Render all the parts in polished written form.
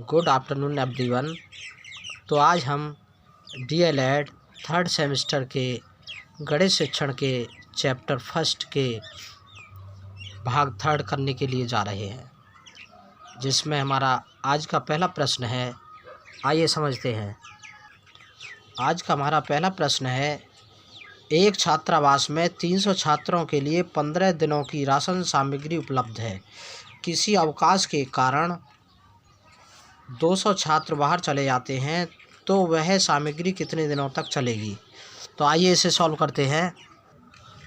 Good afternoon everyone. तो आज हम डीएलएड थर्ड सेमेस्टर के गणित शिक्षण के चैप्टर फर्स्ट के भाग थर्ड करने के लिए जा रहे हैं, जिसमें हमारा आज का पहला प्रश्न है। आइए समझते हैं। आज का हमारा पहला प्रश्न है, एक छात्रावास में 300 छात्रों के लिए 15 दिनों की राशन सामग्री उपलब्ध है। किसी अवकाश के कारण 200 छात्र बाहर चले जाते हैं तो वह सामग्री कितने दिनों तक चलेगी। तो आइए इसे सॉल्व करते हैं।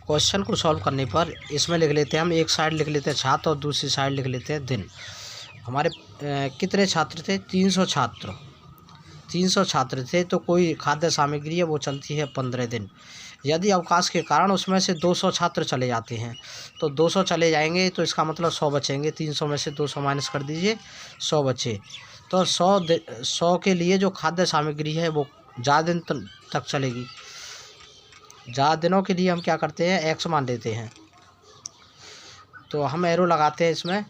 क्वेश्चन को सॉल्व करने पर इसमें लिख लेते हैं, हम एक साइड लिख लेते हैं छात्र और दूसरी साइड लिख लेते हैं दिन। हमारे कितने छात्र थे? 300 छात्र। 300 छात्र थे तो कोई खाद्य सामग्री है वो चलती है 15 दिन। यदि अवकाश के कारण उसमें से 200 छात्र चले जाते हैं तो 200 चले जाएंगे तो इसका मतलब 100 बचेंगे। 300 में से 200 माइनस कर दीजिए, 100 बचे। तो 100 के लिए जो खाद्य सामग्री है वो ज़्यादा दिन तक चलेगी। ज़्यादा दिनों के लिए हम क्या करते हैं, एक्स मान लेते हैं। तो हम एरो लगाते हैं इसमें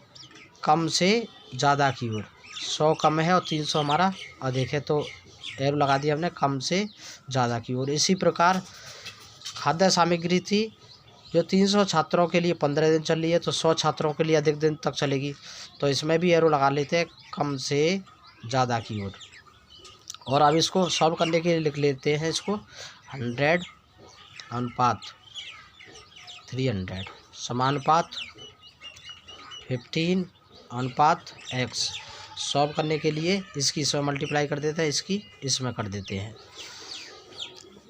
कम से ज़्यादा की ओर। 100 कम है और 300 हमारा अधिक है, तो एरो लगा दिया हमने कम से ज़्यादा की ओर। इसी प्रकार खाद्य सामग्री थी जो 300 छात्रों के लिए 15 दिन चल रही है, तो 100 छात्रों के लिए अधिक दिन तक चलेगी। तो इसमें भी एरो लगा लेते हैं कम से ज़्यादा की ओर। और अब इसको सॉल्व करने के लिए लिख लेते हैं इसको 100 अनुपात 300 समानुपात 15 अनुपात x। सॉल्व करने के लिए इसकी इसमें मल्टीप्लाई कर देते हैं, इसकी इसमें कर देते हैं।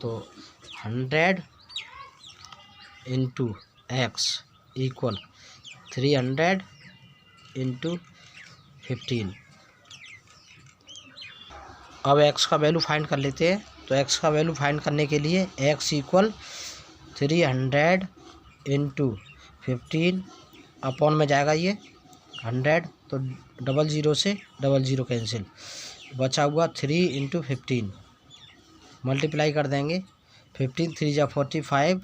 तो 100 इंटू एक्स इक्वल 300 इंटू 15। अब x का वैल्यू फाइंड कर लेते हैं। तो x का वैल्यू फाइंड करने के लिए x इक्वल 300 इंटू 15 अपॉन में जाएगा ये 100, तो 00 से 00 कैंसिल, बचा हुआ 3 इंटू 15 मल्टीप्लाई कर देंगे। 15 3 जा 45,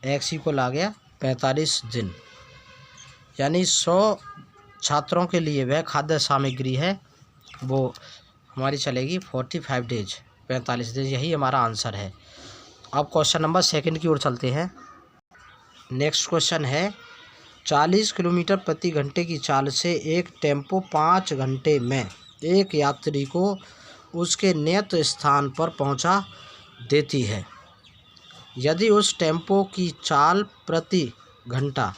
x इक्वल आ गया 45 दिन। यानी 100 छात्रों के लिए वह खाद्य सामग्री है वो हमारी चलेगी 45 डेज, 45 दिन। यही हमारा आंसर है। अब क्वेश्चन नंबर सेकंड की ओर चलते हैं। नेक्स्ट क्वेश्चन है, 40 किलोमीटर प्रति घंटे की चाल से एक टेम्पो 5 घंटे में एक यात्री को उसके नियत स्थान पर पहुंचा देती है। यदि उस टेम्पो की चाल प्रति घंटा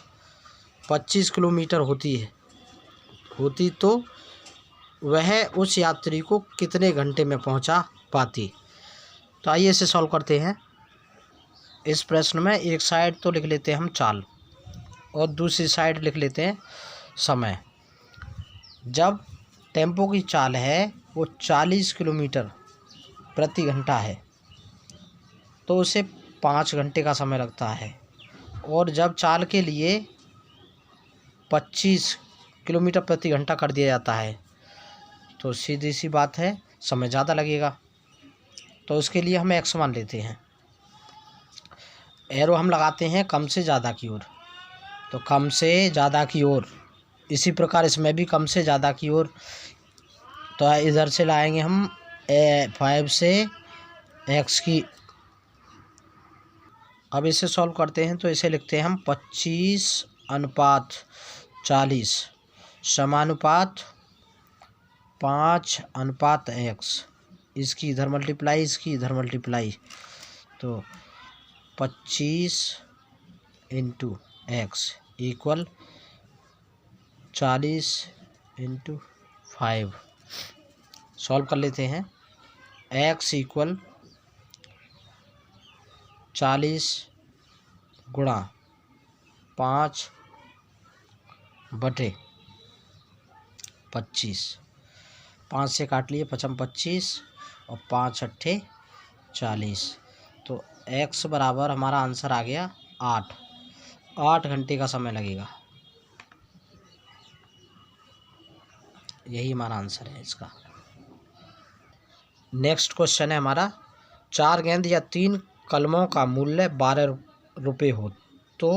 25 किलोमीटर होती तो वह उस यात्री को कितने घंटे में पहुंचा पाती। तो आइए इसे सॉल्व करते हैं। इस प्रश्न में एक साइड तो लिख लेते हैं हम चाल और दूसरी साइड लिख लेते हैं समय। जब टेम्पो की चाल है वो 40 किलोमीटर प्रति घंटा है तो उसे 5 घंटे का समय लगता है। और जब चाल के लिए 25 किलोमीटर प्रति घंटा कर दिया जाता है तो सीधी सी बात है समय ज़्यादा लगेगा। तो उसके लिए हम एक्स मान लेते हैं। एरो हम लगाते हैं कम से ज़्यादा की ओर, तो कम से ज़्यादा की ओर। इसी प्रकार इसमें भी कम से ज़्यादा की ओर। तो इधर से लाएंगे हम 5 से x की। अब इसे सॉल्व करते हैं। तो इसे लिखते हैं हम 25 अनुपात 40 समानुपात 5 अनुपात x। इसकी इधर मल्टीप्लाई, इसकी इधर मल्टीप्लाई, तो 25 into x equal 40 into 5। Solve कर लेते हैं। x इक्वल 40 गुणा 5 बटे 25, 5 से काट लिए 5 25 और 5 अट्ठे 40। तो x बराबर हमारा आंसर आ गया 8 घंटे का समय लगेगा। यही हमारा आंसर है इसका। नेक्स्ट क्वेश्चन है हमारा, 4 गेंद या 3 कलमों का मूल्य 12 रुपये हो तो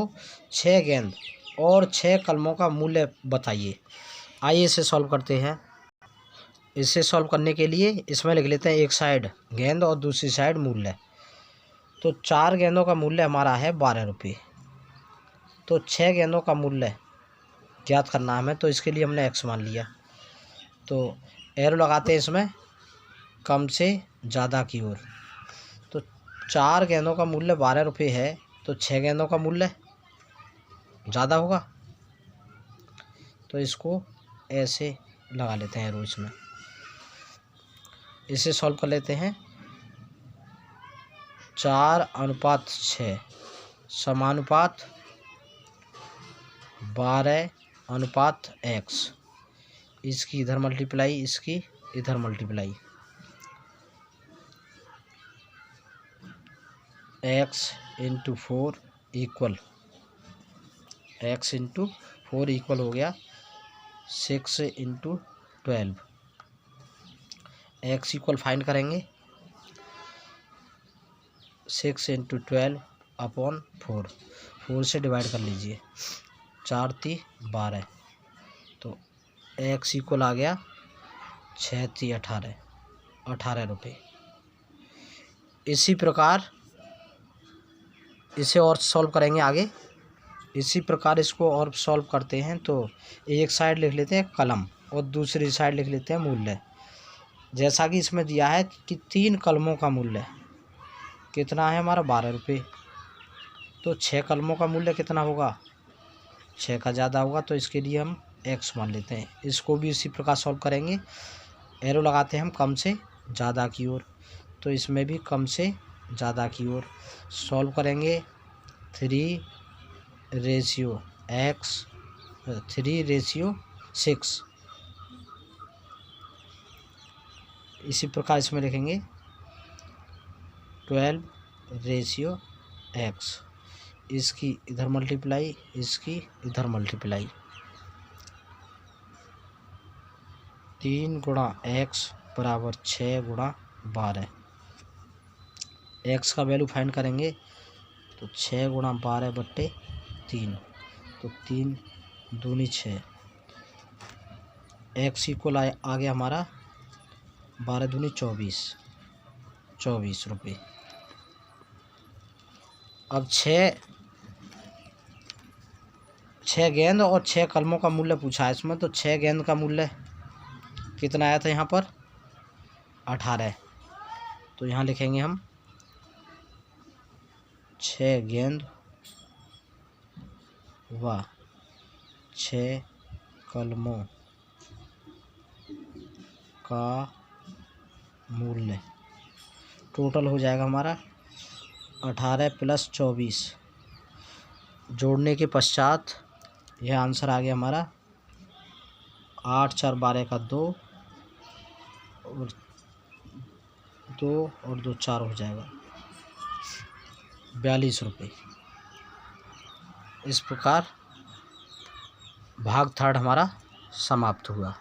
6 गेंद और 6 कलमों का मूल्य बताइए। आइए इसे सॉल्व करते हैं। इसे सॉल्व करने के लिए इसमें लिख लेते हैं एक साइड गेंद और दूसरी साइड मूल्य। तो 4 गेंदों का मूल्य हमारा है 12 रुपये। तो 6 गेंदों का मूल्य ज्ञात करना है हमें, तो इसके लिए हमने x मान लिया। तो एरो लगाते हैं इसमें कम से ज़्यादा की ओर। तो 4 गेंदों का मूल्य 12 रुपये है, तो 6 गेंदों का मूल्य ज़्यादा होगा, तो इसको ऐसे लगा लेते हैं एरो इसमें। इसे सॉल्व कर लेते हैं। 4:6 समानुपात 12:x। इसकी इधर मल्टीप्लाई, इसकी इधर मल्टीप्लाई। x × 4 इक्वल हो गया 6 × 12। x इक्वल फाइंड करेंगे 6 × 12 अपॉन 4। 4 से डिवाइड कर लीजिए, 4 × 12। तो x इक्वल आ गया 6 × 18 रुपये। इसी प्रकार इसे और सॉल्व करेंगे आगे। इसी प्रकार इसको और सॉल्व करते हैं। तो एक साइड लिख लेते हैं कलम और दूसरी साइड लिख लेते हैं मूल्य। जैसा कि इसमें दिया है कि 3 कलमों का मूल्य कितना है हमारा 12 रुपये। तो 6 कलमों का मूल्य कितना होगा, 6 का ज़्यादा होगा, तो इसके लिए हम x मान लेते हैं। इसको भी इसी प्रकार सॉल्व करेंगे। एरो लगाते हैं हम कम से ज़्यादा की ओर। तो इसमें भी कम से ज़्यादा की ओर सॉल्व करेंगे। 3:6। इसी प्रकार इसमें लिखेंगे 12:x। इसकी इधर मल्टीप्लाई, इसकी इधर मल्टीप्लाई। 3 × x बराबर 6 × 12। x का वैल्यू फाइंड करेंगे तो 6 × 12/3। तो 3 दूनी 6। x इक्वल आ गया हमारा 12 दूनी 24 रुपये। अब 6 गेंद और 6 कलमों का मूल्य पूछा है इसमें। तो 6 गेंद का मूल्य कितना आया था यहाँ पर 18। तो यहाँ लिखेंगे हम 6 गेंद व 6 कलमों का मूल्य टोटल हो जाएगा हमारा 18 + 24। जोड़ने के पश्चात यह आंसर आ गया हमारा 8 × 4 = 12 का 2 और 2 4 हो जाएगा 42 रुपये। इस प्रकार भाग 3 हमारा समाप्त हुआ।